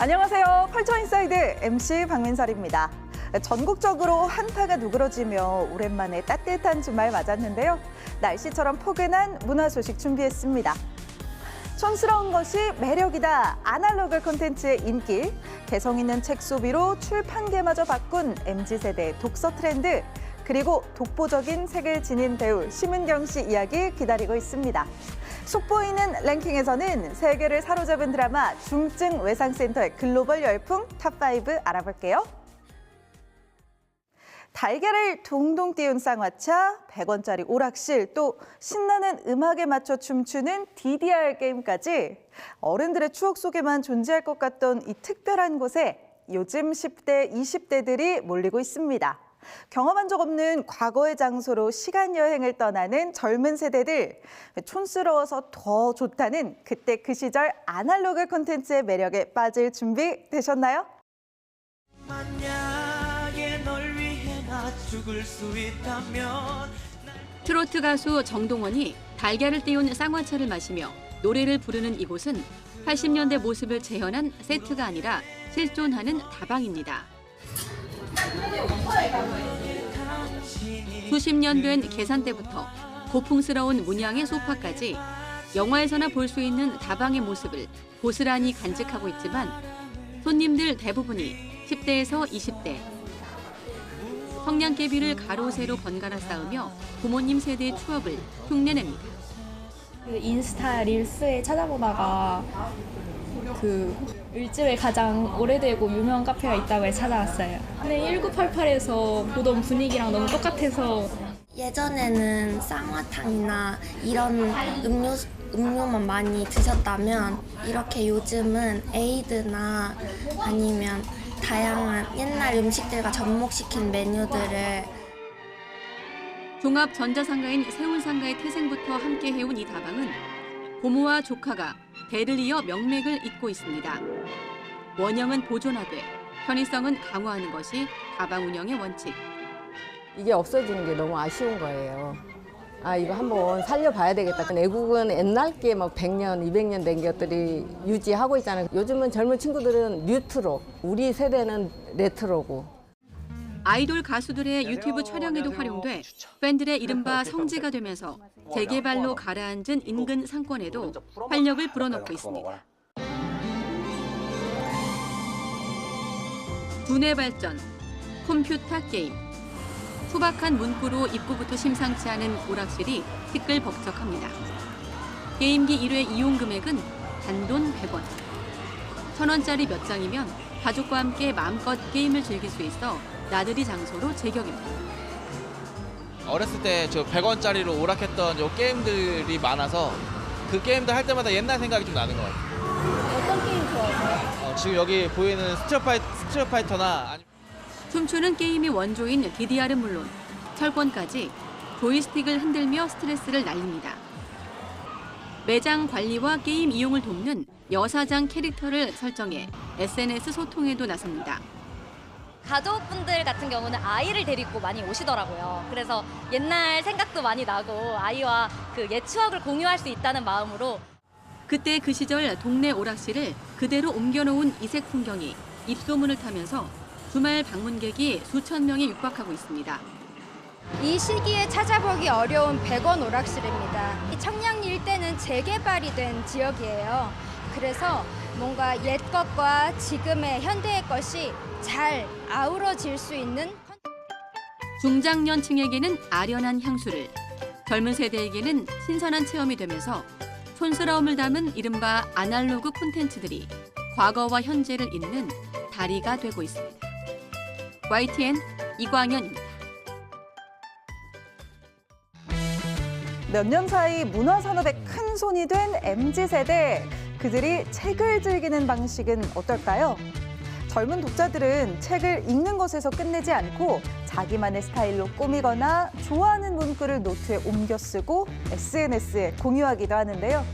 안녕하세요. 컬처인사이드 MC 박민설입니다. 전국적으로 한파가 누그러지며 오랜만에 따뜻한 주말 맞았는데요. 날씨처럼 포근한 문화 소식 준비했습니다. 촌스러운 것이 매력이다. 아날로그 콘텐츠의 인기, 개성 있는 책 소비로 출판계마저 바꾼 MZ세대의 독서 트렌드, 그리고 독보적인 색을 지닌 배우 심은경 씨 이야기 기다리고 있습니다. 속보이는 랭킹에서는 세계를 사로잡은 드라마 중증 외상센터의 글로벌 열풍 탑5 알아볼게요. 달걀을 동동 띄운 쌍화차, 100원짜리 오락실, 또 신나는 음악에 맞춰 춤추는 DDR 게임까지 어른들의 추억 속에만 존재할 것 같던 이 특별한 곳에 요즘 10대, 20대들이 몰리고 있습니다. 경험한 적 없는 과거의 장소로 시간 여행을 떠나는 젊은 세대들, 촌스러워서 더 좋다는 그때 그 시절 아날로그 콘텐츠의 매력에 빠질 준비 되셨나요? 만약에 널 위해 나 죽을 수 있다면. 트로트 가수 정동원이 달걀을 띄운 쌍화차를 마시며 노래를 부르는 이곳은 80년대 모습을 재현한 세트가 아니라 실존하는 다방입니다. 수십 년 된 계산대부터 고풍스러운 문양의 소파까지 영화에서나 볼 수 있는 다방의 모습을 고스란히 간직하고 있지만 손님들 대부분이 10대에서 20대. 성냥개비를 가로 세로 번갈아 쌓으며 부모님 세대의 추억을 흉내냅니다. 인스타 릴스에 찾아보다가 을지로에 가장 오래되고 유명한 카페가 있다고 해서 찾아왔어요. 근데 1988에서 보던 분위기랑 너무 똑같아서. 예전에는 쌍화탕이나 이런 음료만 많이 드셨다면 이렇게 요즘은 에이드나 아니면 다양한 옛날 음식들과 접목시킨 메뉴들을. 종합전자상가인 세운상가의 태생부터 함께 해온 이 다방은 고모와 조카가 대를 이어 명맥을 잇고 있습니다. 원형은 보존하되 편의성은 강화하는 것이 다방 운영의 원칙. 이게 없어지는 게 너무 아쉬운 거예요. 이거 한번 살려봐야 되겠다. 애국은 옛날 게 막 100년, 200년 된 것들이 유지하고 있잖아요. 요즘은 젊은 친구들은 뉴트로, 우리 세대는 레트로고. 아이돌 가수들의 유튜브 촬영에도 활용돼 팬들의 이른바 성지가 되면서 재개발로 가라앉은 인근 상권에도 활력을 불어넣고 있습니다. 두뇌 발전, 컴퓨터 게임. 투박한 문구로 입구부터 심상치 않은 오락실이 시끌벅적합니다. 게임기 1회 이용 금액은 단돈 100원. 1,000원짜리 몇 장이면 가족과 함께 마음껏 게임을 즐길 수 있어 나들이 장소로 제격입니다. 어렸을 때 저 100원짜리로 오락했던 요 게임들이 많아서 그 게임들 할 때마다 옛날 생각이 좀 나는 것 같아요. 어떤 게임 좋아하세요? 지금 여기 보이는 스트리트 파이터나 춤추는 게임이 원조인 DDR은 물론 철권까지 조이스틱을 흔들며 스트레스를 날립니다. 매장 관리와 게임 이용을 돕는 여사장 캐릭터를 설정해 SNS 소통에도 나섭니다. 가족분들 같은 경우는 아이를 데리고 많이 오시더라고요. 그래서 옛날 생각도 많이 나고 아이와 그 옛 추억을 공유할 수 있다는 마음으로. 그때 그 시절 동네 오락실을 그대로 옮겨놓은 이색 풍경이 입소문을 타면서 주말 방문객이 수천 명에 육박하고 있습니다. 이 시기에 찾아보기 어려운 100원 오락실입니다. 이 청량 일대는 재개발이 된 지역이에요. 그래서 뭔가 옛 것과 지금의 현대의 것이 잘 아우러질 수 있는. 중장년층에게는 아련한 향수를, 젊은 세대에게는 신선한 체험이 되면서 촌스러움을 담은 이른바 아날로그 콘텐츠들이 과거와 현재를 잇는 다리가 되고 있습니다. YTN 이광현입니다. 몇 년 사이 문화산업에 큰 손이 된 MZ세대, 그들이 책을 즐기는 방식은 어떨까요? 젊은 독자들은 책을 읽는 것에서 끝내지 않고 자기만의 스타일로 꾸미거나 좋아하는 문구를 노트에 옮겨 쓰고 SNS에 공유하기도 하는데요.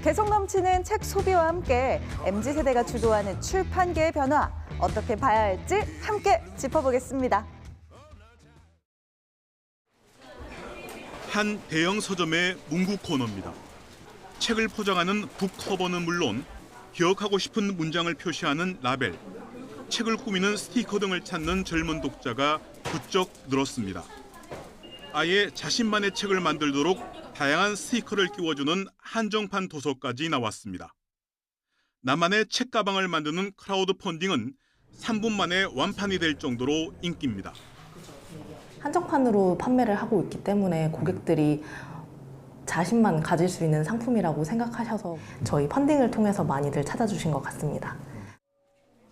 개성 넘치는 책 소비와 함께 MZ세대가 주도하는 출판계의 변화, 어떻게 봐야 할지 함께 짚어보겠습니다. 한 대형 서점의 문구 코너입니다. 책을 포장하는 북커버는 물론 기억하고 싶은 문장을 표시하는 라벨, 책을 꾸미는 스티커 등을 찾는 젊은 독자가 부쩍 늘었습니다. 아예 자신만의 책을 만들도록 다양한 스티커를 끼워주는 한정판 도서까지 나왔습니다. 나만의 책 가방을 만드는 크라우드 펀딩은 3분 만에 완판이 될 정도로 인기입니다. 한정판으로 판매를 하고 있기 때문에 고객들이 자신만 가질 수 있는 상품이라고 생각하셔서 저희 펀딩을 통해서 많이들 찾아주신 것 같습니다.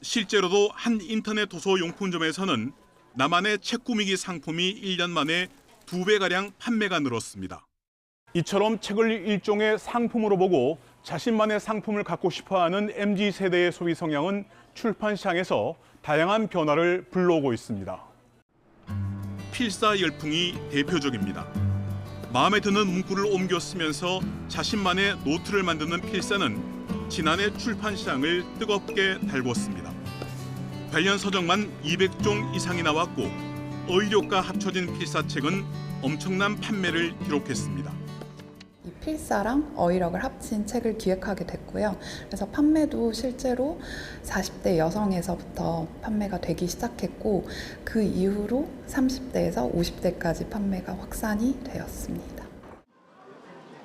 실제로도 한 인터넷 도서 용품점에서는 나만의 책 꾸미기 상품이 1년 만에 2배가량 판매가 늘었습니다. 이처럼 책을 일종의 상품으로 보고 자신만의 상품을 갖고 싶어하는 MZ세대의 소비 성향은 출판 시장에서 다양한 변화를 불러오고 있습니다. 필사 열풍이 대표적입니다. 마음에 드는 문구를 옮겨 쓰면서 자신만의 노트를 만드는 필사는 지난해 출판 시장을 뜨겁게 달궜습니다. 관련 서적만 200종 이상이 나왔고 어휘력과 합쳐진 필사책은 엄청난 판매를 기록했습니다. 이 필사랑 어휘력을 합친 책을 기획하게 됐고요. 그래서 판매도 실제로 40대 여성에서부터 판매가 되기 시작했고 그 이후로 30대에서 50대까지 판매가 확산이 되었습니다.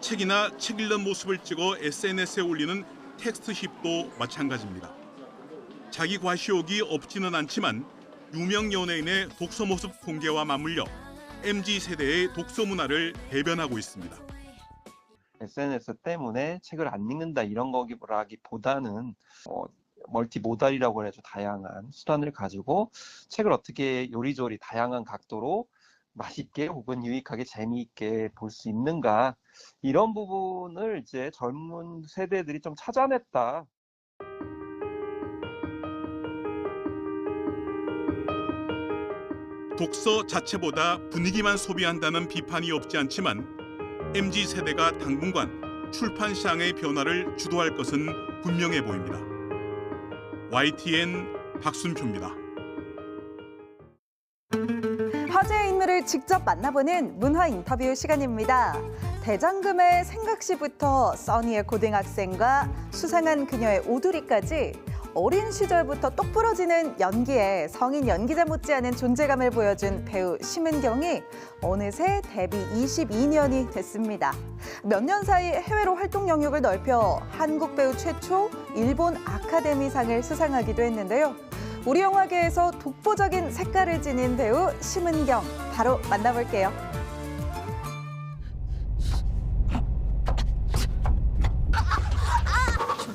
책이나 책 읽는 모습을 찍어 SNS에 올리는 텍스트힙도 마찬가지입니다. 자기 과시욕이 없지는 않지만 유명 연예인의 독서 모습 공개와 맞물려 MZ세대의 독서 문화를 대변하고 있습니다. SNS 때문에 책을 안 읽는다 이런 거라기보다는 멀티모달이라고 해서 다양한 수단을 가지고 책을 어떻게 요리조리 다양한 각도로 맛있게 혹은 유익하게 재미있게 볼 수 있는가 이런 부분을 이제 젊은 세대들이 좀 찾아냈다. 독서 자체보다 분위기만 소비한다는 비판이 없지 않지만 MZ세대가 당분간 출판 시장의 변화를 주도할 것은 분명해 보입니다. YTN 박순표입니다. 화제의 인물을 직접 만나보는 문화 인터뷰 시간입니다. 대장금의 생각시부터 써니의 고등학생과 수상한 그녀의 오두리까지 어린 시절부터 똑부러지는 연기에 성인 연기자 못지않은 존재감을 보여준 배우 심은경이 어느새 데뷔 22년이 됐습니다. 몇 년 사이 해외로 활동 영역을 넓혀 한국 배우 최초 일본 아카데미상을 수상하기도 했는데요. 우리 영화계에서 독보적인 색깔을 지닌 배우 심은경, 바로 만나볼게요.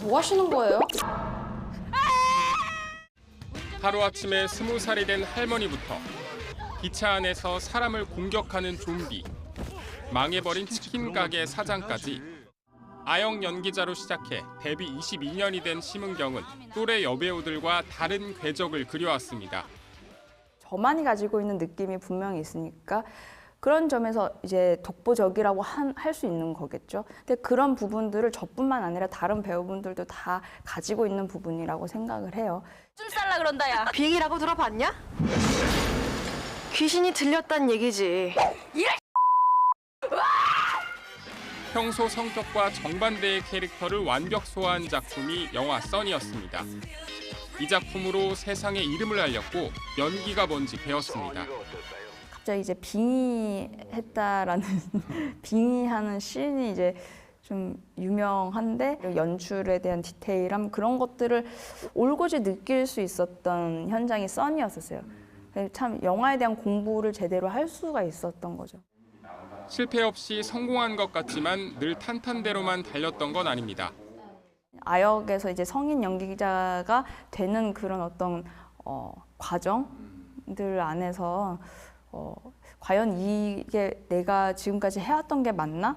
뭐 하시는 거예요? 하루아침에 20살이 된 할머니부터 기차 안에서 사람을 공격하는 좀비, 망해버린 치킨 가게 사장까지 아역 연기자로 시작해 데뷔 22년이 된 심은경은 또래 여배우들과 다른 궤적을 그려왔습니다. 저만이 가지고 있는 느낌이 분명히 있으니까 그런 점에서 이제 독보적이라고 할 수 있는 거겠죠. 근데 그런 부분들을 저뿐만 아니라 다른 배우분들도 다 가지고 있는 부분이라고 생각을 해요. 줄 살라 그런다 야. 비행이라고 들어봤냐? 귀신이 들렸단 얘기지. 평소 성격과 정반대의 캐릭터를 완벽 소화한 작품이 영화 써니였습니다. 이 작품으로 세상에 이름을 알렸고 연기가 뭔지 배웠습니다. 갑자기 이제 빙의했다라는 빙의하는 씬이 이제 좀 유명한데 연출에 대한 디테일함 그런 것들을 올곧이 느낄 수 있었던 현장이 써니였었어요. 참 영화에 대한 공부를 제대로 할 수가 있었던 거죠. 실패 없이 성공한 것 같지만 늘 탄탄대로만 달렸던 건 아닙니다. 아역에서 이제 성인 연기자가 되는 그런 어떤 과정들 안에서 과연 이게 내가 지금까지 해왔던 게 맞나?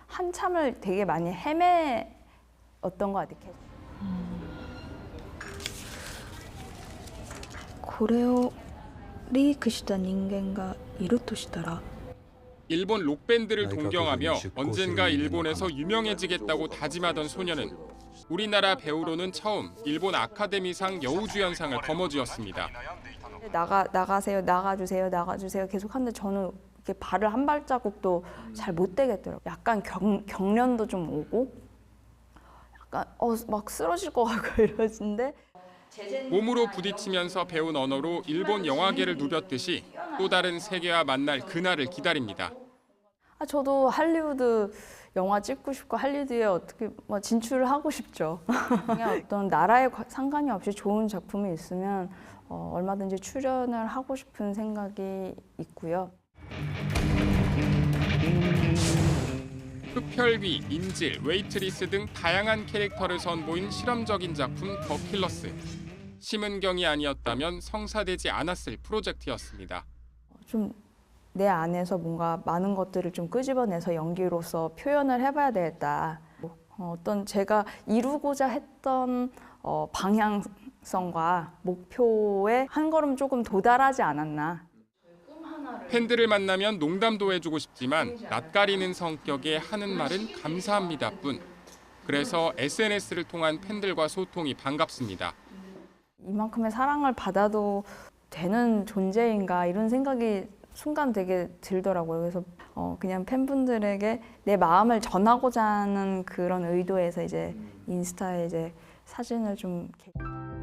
한참을 되게 많이 헤매었던 것 같아요. これをリークした人間がいるとしたら 일본 록밴드를 동경하며 언젠가 일본에서 유명해지겠다고 다짐하던 소녀는 우리나라 배우로는 처음 일본 아카데미상 여우주연상을 거머쥐었습니다. 나가세요, 나가주세요 계속 하는데 저는 이렇게 발을 한 발자국도 잘 못 떼겠더라고요. 약간 경련도 좀 오고 약간 막 쓰러질 것 같고 이러는데 몸으로 부딪히면서 배운 언어로 일본 영화계를 누볐듯이 또 다른 세계와 만날 그날을 기다립니다. 저도 할리우드 영화 찍고 싶고 할리우드에 어떻게 진출을 하고 싶죠. 그냥 어떤 나라에 상관이 없이 좋은 작품이 있으면 얼마든지 출연을 하고 싶은 생각이 있고요. 흡혈귀, 인질, 웨이트리스 등 다양한 캐릭터를 선보인 실험적인 작품 더 킬러스. 심은경이 아니었다면 성사되지 않았을 프로젝트였습니다. 좀 내 안에서 뭔가 많은 것들을 좀 끄집어내서 연기로서 표현을 해봐야 되겠다. 어떤 제가 이루고자 했던 방향성과 목표에 한 걸음 조금 도달하지 않았나. 팬들을 만나면 농담도 해주고 싶지만 낯가리는 성격에 하는 말은 감사합니다뿐. 그래서 SNS를 통한 팬들과 소통이 반갑습니다. 이만큼의 사랑을 받아도 되는 존재인가 이런 생각이 순간 되게 들더라고요. 그래서 그냥 팬분들에게 내 마음을 전하고자 하는 그런 의도에서 이제 인스타에 이제 사진을 좀.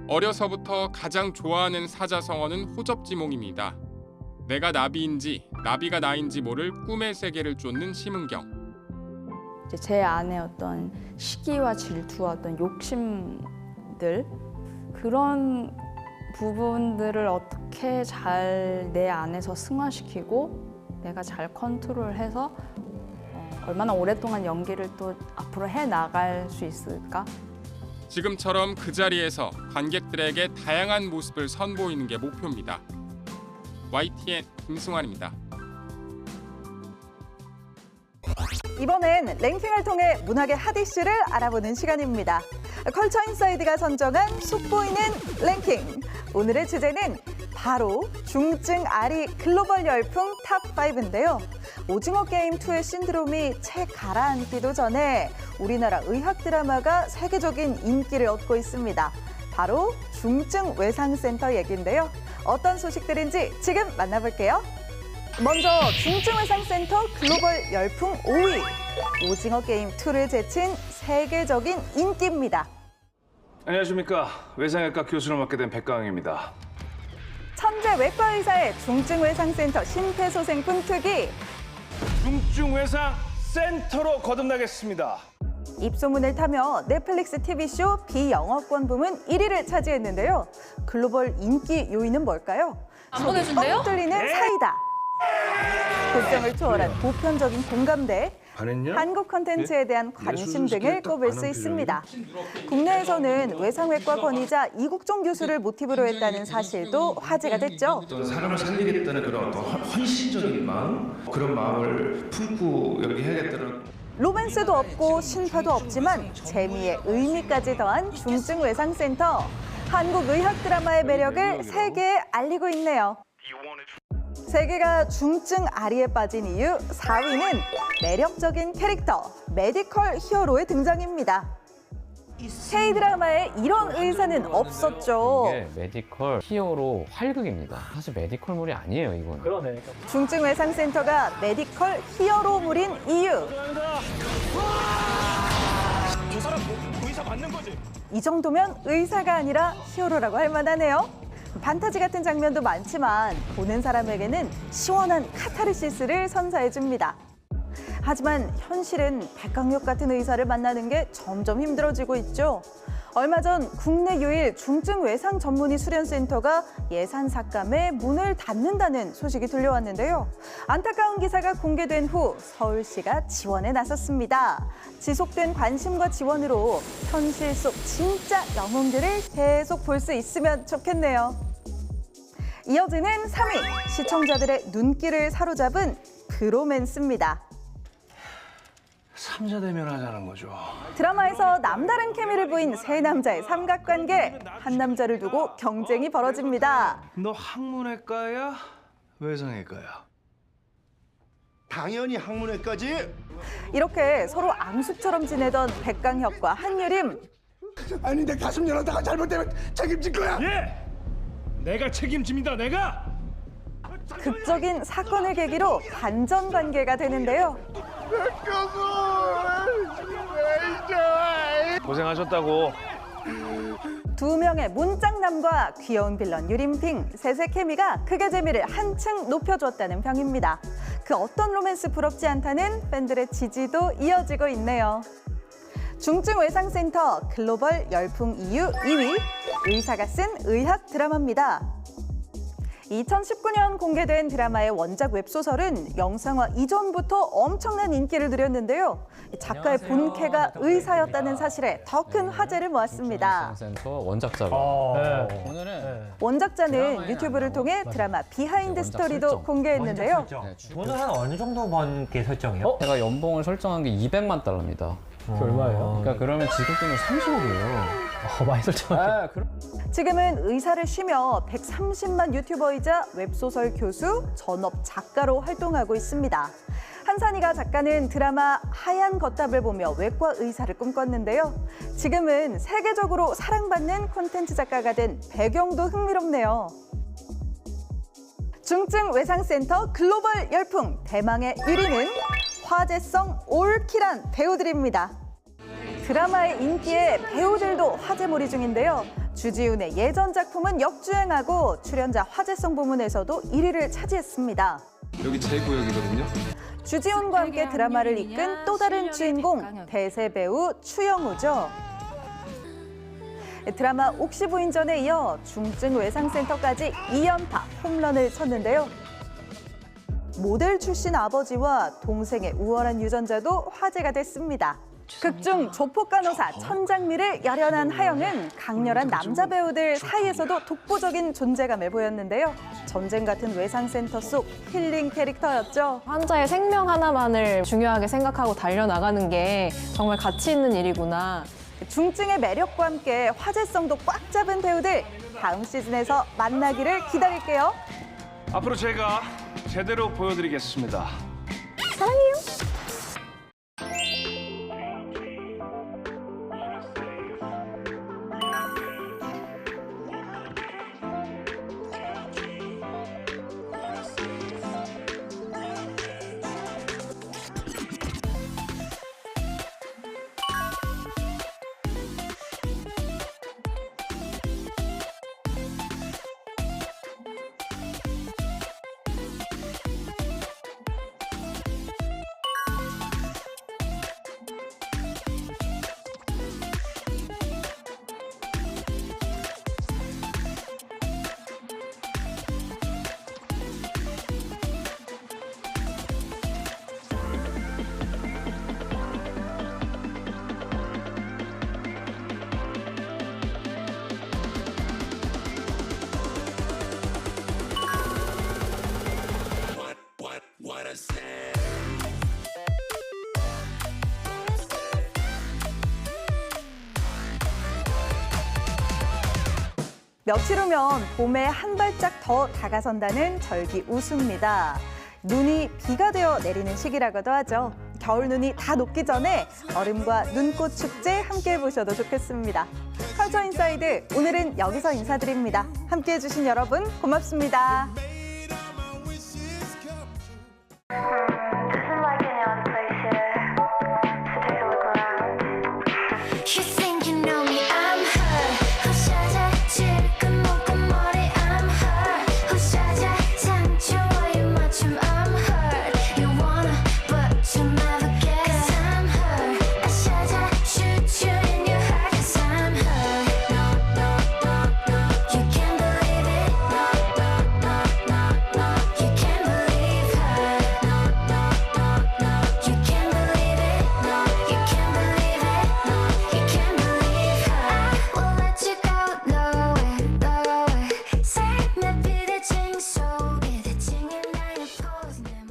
어려서부터 가장 좋아하는 사자성어는 호접지몽입니다. 내가 나비인지 나비가 나인지 모를 꿈의 세계를 쫓는 심은경. 이제 제 안에 어떤 시기와 질투와 어떤 욕심들 그런 부분들을 어떻게 잘 내 안에서 승화시키고 내가 잘 컨트롤해서 얼마나 오랫동안 연기를 또 앞으로 해 나갈 수 있을까? 지금처럼 그 자리에서 관객들에게 다양한 모습을 선보이는 게 목표입니다. YTN 김승환입니다. 이번엔 랭킹을 통해 문학의 핫 이슈를 알아보는 시간입니다. 컬처 인사이드가 선정한 속보이는 랭킹. 오늘의 주제는 바로 중증 아리 글로벌 열풍 탑5인데요. 오징어 게임 2의 신드롬이 채 가라앉기도 전에 우리나라 의학 드라마가 세계적인 인기를 얻고 있습니다. 바로 중증 외상센터 얘기인데요. 어떤 소식들인지 지금 만나볼게요. 먼저 중증 외상센터 글로벌 열풍 5위. 오징어 게임 2를 제친 세계적인 인기입니다. 안녕하십니까. 외상외과 교수를 맡게 된 백강입니다. 천재 외과 의사의 중증 외상센터 심폐소생품 특이. 중증 외상 센터로 거듭나겠습니다. 입소문을 타며 넷플릭스 TV쇼 비영어권 부문 1위를 차지했는데요. 글로벌 인기 요인은 뭘까요? 안 보내준대요? 뻥 뚫리는 사이다. 국경을 초월한 보편적인 공감대, 한국 콘텐츠에 대한 관심 등을 꼽을 수 있습니다. 국내에서는 외상외과 권위자 이국종 교수를 모티브로 했다는 사실도 화제가 됐죠. 사람을 살리겠다는 그런 어떤 헌신적인 마음, 그런 마음을 품고 연기해야겠다는. 로맨스도 없고 신파도 없지만 재미에 의미까지 더한 중증 외상센터. 한국 의학 드라마의 매력을 세계에 알리고 있네요. 세계가 중증 아리에 빠진 이유 4위는 매력적인 캐릭터, 메디컬 히어로의 등장입니다. K-드라마에 이런 의사는 없었죠. 이게 메디컬 히어로 활극입니다. 사실 메디컬물이 아니에요, 이거는. 그러네. 중증 외상센터가 메디컬 히어로물인 이유. 저 사람 의사 맞는 거지? 이 정도면 의사가 아니라 히어로라고 할 만하네요. 판타지 같은 장면도 많지만 보는 사람에게는 시원한 카타르시스를 선사해줍니다. 하지만 현실은 백강력 같은 의사를 만나는 게 점점 힘들어지고 있죠. 얼마 전 국내 유일 중증 외상 전문의 수련센터가 예산 삭감에 문을 닫는다는 소식이 들려왔는데요. 안타까운 기사가 공개된 후 서울시가 지원에 나섰습니다. 지속된 관심과 지원으로 현실 속 진짜 영웅들을 계속 볼 수 있으면 좋겠네요. 이어지는 3위, 시청자들의 눈길을 사로잡은 브로맨스입니다. 삼자대면 하자는 거죠. 드라마에서 남다른 케미를 보인 세 남자의 삼각관계. 한 남자를 두고 경쟁이 벌어집니다. 너 학문외과야? 외상외과야? 당연히 학문외과지. 이렇게 서로 앙숙처럼 지내던 백강혁과 한유림. 아니 내 가슴 열었다가 잘못되면 책임질 거야. 예! 내가 책임집니다, 내가! 극적인 사건을 계기로 반전 관계가 되는데요. 고생하셨다고. 두 명의 문짝남과 귀여운 빌런 유림핑, 셋의 케미가 극의 재미를 한층 높여주었다는 평입니다. 그 어떤 로맨스 부럽지 않다는 팬들의 지지도 이어지고 있네요. 중증외상센터 글로벌 열풍 이유 2위, 의사가 쓴 의학 드라마입니다. 2019년 공개된 드라마의 원작 웹소설은 영상화 이전부터 엄청난 인기를 누렸는데요. 작가의 본캐가 의사였다는 사실에 더 큰 화제를 모았습니다. 센터 원작자가. 원작자는 유튜브를 통해 드라마 비하인드 스토리도 공개했는데요. 돈을 한 어느 정도 번 게 설정이요? 제가 연봉을 설정한 게 200만 달러입니다. 그게 얼마예요? 그러니까 그러면 지금 돈은 30억이에요. 많이 설정하네. 지금은 의사를 쉬며 130만 유튜버이자 웹소설 교수, 전업 작가로 활동하고 있습니다. 한산이가 작가는 드라마 하얀 겉탑을 보며 외과 의사를 꿈꿨는데요. 지금은 세계적으로 사랑받는 콘텐츠 작가가 된 배경도 흥미롭네요. 중증외상센터 글로벌 열풍, 대망의 1위는 화제성 올킬한 배우들입니다. 드라마의 인기에 배우들도 화제몰이 중인데요. 주지훈의 예전 작품은 역주행하고 출연자 화제성 부문에서도 1위를 차지했습니다. 여기 제 구역이거든요. 주지훈과 함께 드라마를 이끈 또 다른 주인공, 대세 배우 추영우죠. 드라마 옥시부인전에 이어 중증외상센터까지 2연타 홈런을 쳤는데요. 모델 출신 아버지와 동생의 우월한 유전자도 화제가 됐습니다. 극중 조폭간호사 천장미를 열연한 하영은 강렬한 남자 배우들 사이에서도 독보적인 존재감을 보였는데요. 전쟁 같은 외상센터 속 힐링 캐릭터였죠. 환자의 생명 하나만을 중요하게 생각하고 달려나가는 게 정말 가치 있는 일이구나. 중증의 매력과 함께 화제성도 꽉 잡은 배우들, 다음 시즌에서 만나기를 기다릴게요. 앞으로 제가 제대로 보여드리겠습니다. 사랑해요. 며칠 후면 봄에 한 발짝 더 다가선다는 절기 우수입니다. 눈이 비가 되어 내리는 시기라고도 하죠. 겨울 눈이 다 녹기 전에 얼음과 눈꽃 축제 함께 해보셔도 좋겠습니다. 컬처 인사이드 오늘은 여기서 인사드립니다. 함께해 주신 여러분 고맙습니다.